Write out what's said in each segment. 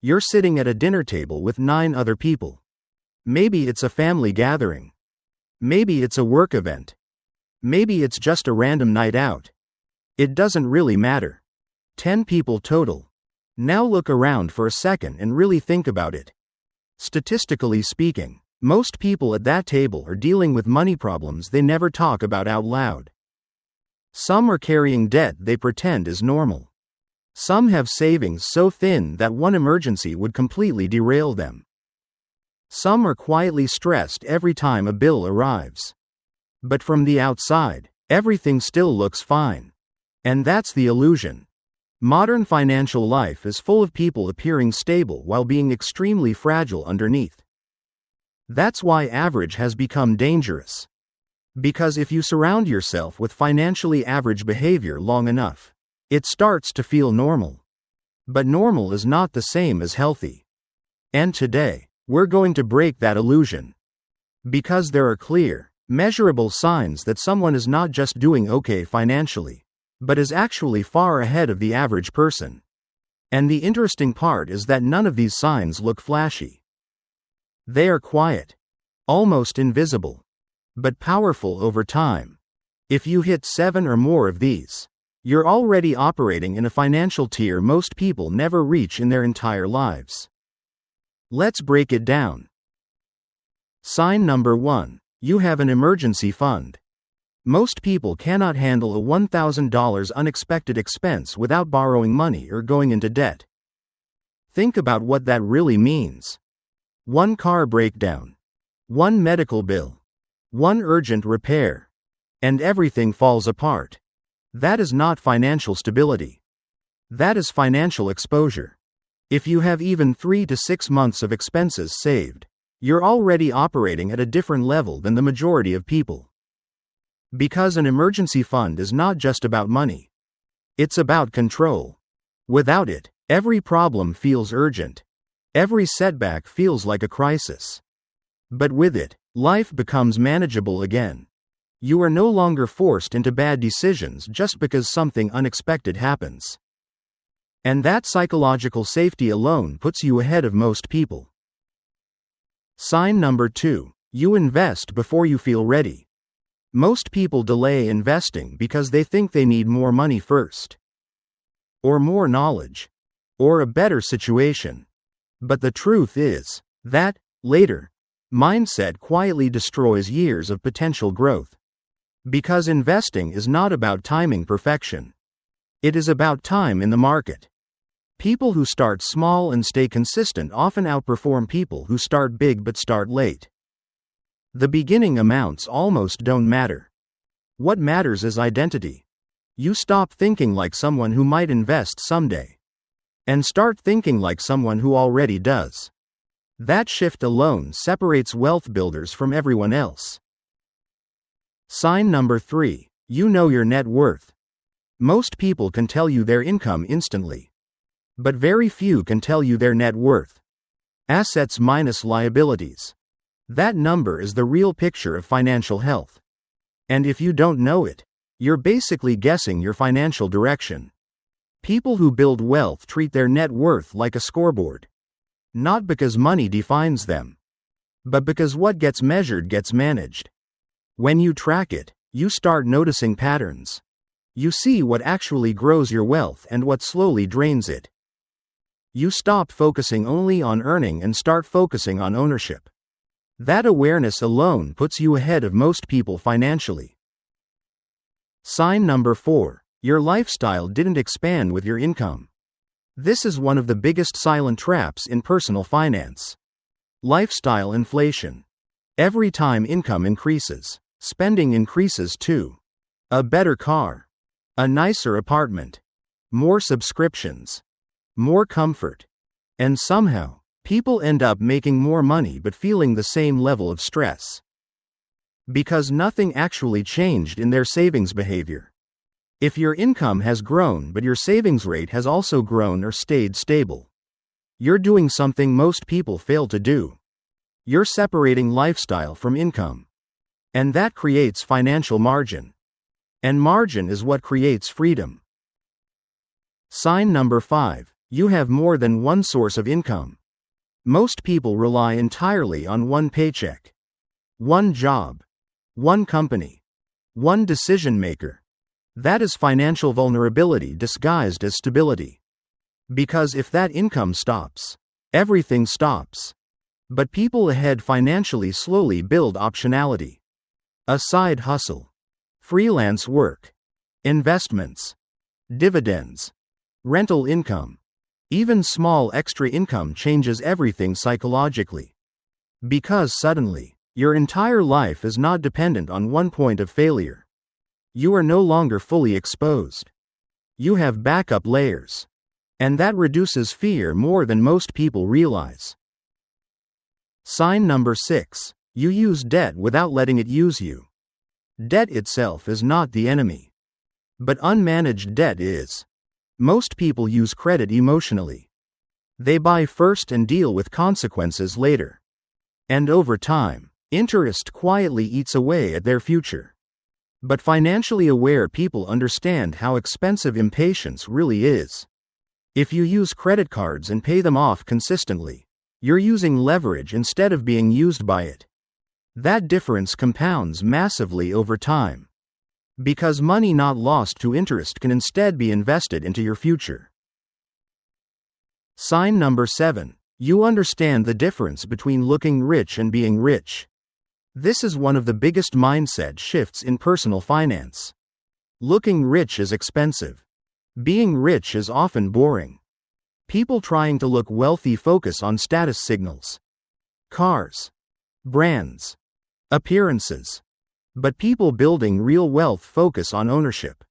You're sitting at a dinner table with 9 other people. Maybe it's a family gathering. Maybe it's a work event. Maybe it's just a random night out. It doesn't really matter. 10 people total. Now look around for a second and really think about it. Statistically speaking, most people at that table are dealing with money problems they never talk about out loud. Some are carrying debt they pretend is normal. Some have savings so thin that one emergency would completely derail them. Some are quietly stressed every time a bill arrives. But from the outside, everything still looks fine. And that's the illusion. Modern financial life is full of people appearing stable while being extremely fragile underneath. That's why average has become dangerous. Because if you surround yourself with financially average behavior long enough, it starts to feel normal. But normal is not the same as healthy. And today, we're going to break that illusion. Because there are clear, measurable signs that someone is not just doing okay financially, but is actually far ahead of the average person. And the interesting part is that none of these signs look flashy. They are quiet, almost invisible, but powerful over time. If you hit 7 or more of these, you're already operating in a financial tier most people never reach in their entire lives. Let's break it down. Sign number 1. You have an emergency fund. Most people cannot handle a $1,000 unexpected expense without borrowing money or going into debt. Think about what that really means. 1 car breakdown. 1 medical bill. 1 urgent repair. And everything falls apart. That is not financial stability. That is financial exposure. If you have even 3 to 6 months of expenses saved, you're already operating at a different level than the majority of people. Because an emergency fund is not just about money. It's about control. Without it, every problem feels urgent. Every setback feels like a crisis. But with it, life becomes manageable again. You are no longer forced into bad decisions just because something unexpected happens. And that psychological safety alone puts you ahead of most people. Sign number 2. You invest before you feel ready. Most people delay investing because they think they need more money first. Or more knowledge. Or a better situation. But the truth is, that, later, mindset quietly destroys years of potential growth. Because investing is not about timing perfection. It is about time in the market. People who start small and stay consistent often outperform people who start big but start late. The beginning amounts almost don't matter. What matters is identity. You stop thinking like someone who might invest someday. And start thinking like someone who already does. That shift alone separates wealth builders from everyone else. Sign number 3. You know your net worth. Most people can tell you their income instantly. But very few can tell you their net worth. Assets minus liabilities. That number is the real picture of financial health. And if you don't know it, you're basically guessing your financial direction. People who build wealth treat their net worth like a scoreboard. Not because money defines them, but because what gets measured gets managed. When you track it, you start noticing patterns. You see what actually grows your wealth and what slowly drains it. You stop focusing only on earning and start focusing on ownership. That awareness alone puts you ahead of most people financially. Sign number 4. Your lifestyle didn't expand with your income. This is one of the biggest silent traps in personal finance. Lifestyle inflation. Every time income increases, spending increases too. A better car. A nicer apartment. More subscriptions. More comfort. And somehow, people end up making more money but feeling the same level of stress. Because nothing actually changed in their savings behavior. If your income has grown but your savings rate has also grown or stayed stable, you're doing something most people fail to do. You're separating lifestyle from income. And that creates financial margin. And margin is what creates freedom. Sign number 5. You have more than one source of income. Most people rely entirely on one paycheck, one job, one company, one decision maker. That is financial vulnerability disguised as stability. Because if that income stops, everything stops. But people ahead financially slowly build optionality. A side hustle, freelance work, investments, dividends, rental income. Even small extra income changes everything psychologically. Because suddenly, your entire life is not dependent on one point of failure. You are no longer fully exposed. You have backup layers. And that reduces fear more than most people realize. Sign number 6. You use debt without letting it use you. Debt itself is not the enemy. But unmanaged debt is. Most people use credit emotionally. They buy first and deal with consequences later. And over time, interest quietly eats away at their future. But financially aware people understand how expensive impatience really is. If you use credit cards and pay them off consistently, you're using leverage instead of being used by it. That difference compounds massively over time. Because money not lost to interest can instead be invested into your future. Sign number 7. You understand the difference between looking rich and being rich. This is one of the biggest mindset shifts in personal finance. Looking rich is expensive. Being rich is often boring. People trying to look wealthy focus on status signals, cars, brands, appearances. But people building real wealth focus on ownership,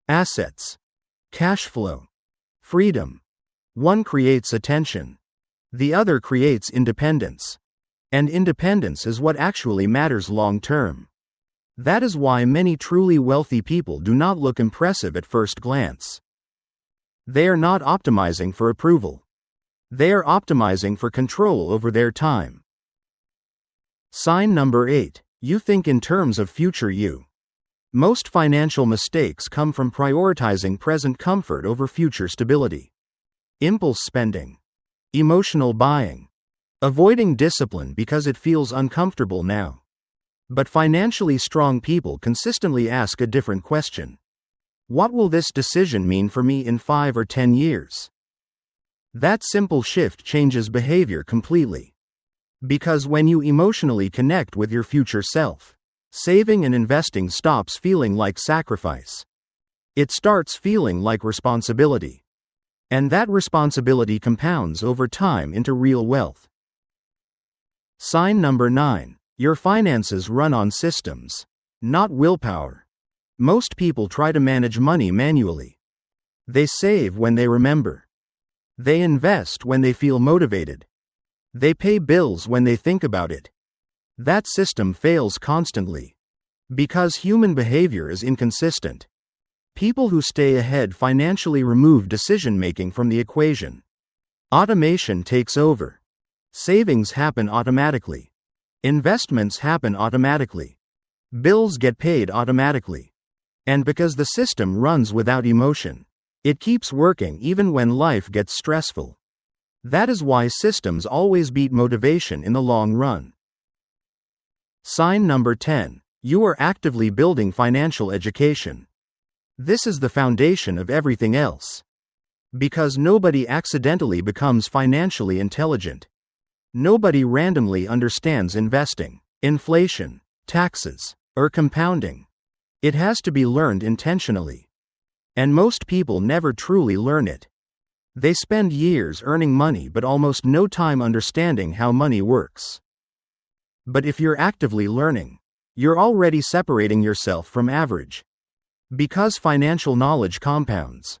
assets, cash flow, freedom. One creates attention. The other creates independence. And independence is what actually matters long term. That is why many truly wealthy people do not look impressive at first glance. They are not optimizing for approval. They are optimizing for control over their time. Sign number 8. You think in terms of future you. Most financial mistakes come from prioritizing present comfort over future stability. Impulse spending. Emotional buying. Avoiding discipline because it feels uncomfortable now. But financially strong people consistently ask a different question. What will this decision mean for me in 5 or 10 years? That simple shift changes behavior completely. Because when you emotionally connect with your future self, saving and investing stops feeling like sacrifice. It starts feeling like responsibility. And that responsibility compounds over time into real wealth. Sign number 9. Your finances run on systems, not willpower. Most people try to manage money manually. They save when they remember. They invest when they feel motivated. They pay bills when they think about it. That system fails constantly. Because human behavior is inconsistent. People who stay ahead financially remove decision-making from the equation. Automation takes over. Savings happen automatically. Investments happen automatically. Bills get paid automatically. And because the system runs without emotion, it keeps working even when life gets stressful. That is why systems always beat motivation in the long run. Sign number 10. You are actively building financial education. This is the foundation of everything else. Because nobody accidentally becomes financially intelligent. Nobody randomly understands investing, inflation, taxes, or compounding. It has to be learned intentionally. And most people never truly learn it. They spend years earning money but almost no time understanding how money works. But if you're actively learning, you're already separating yourself from average. Because financial knowledge compounds.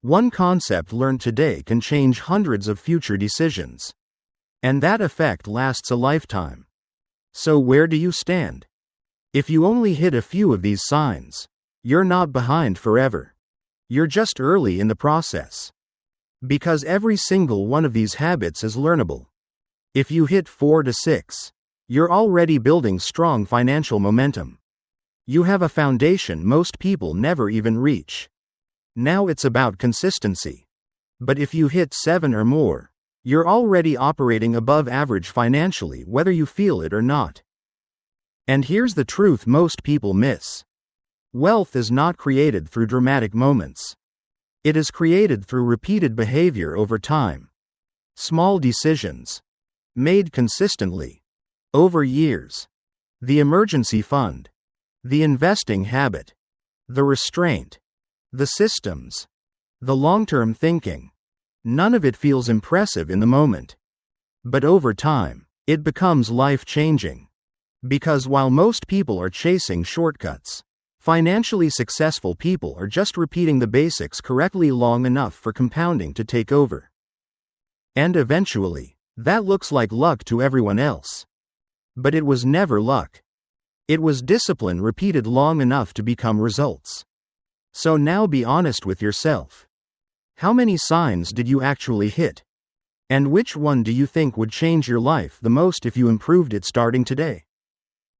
One concept learned today can change hundreds of future decisions. And that effect lasts a lifetime. So where do you stand? If you only hit a few of these signs, you're not behind forever. You're just early in the process. Because every single one of these habits is learnable. If you hit 4 to 6, you're already building strong financial momentum. You have a foundation most people never even reach. Now it's about consistency. But if you hit 7 or more, you're already operating above average financially, whether you feel it or not. And here's the truth most people miss. Wealth is not created through dramatic moments. It is created through repeated behavior over time. Small decisions, made consistently, over years. The emergency fund, the investing habit, the restraint, the systems, the long-term thinking. None of it feels impressive in the moment. But over time, it becomes life-changing. Because while most people are chasing shortcuts, financially successful people are just repeating the basics correctly long enough for compounding to take over. And eventually, that looks like luck to everyone else. But it was never luck. It was discipline repeated long enough to become results. So now be honest with yourself. How many signs did you actually hit? And which one do you think would change your life the most if you improved it starting today?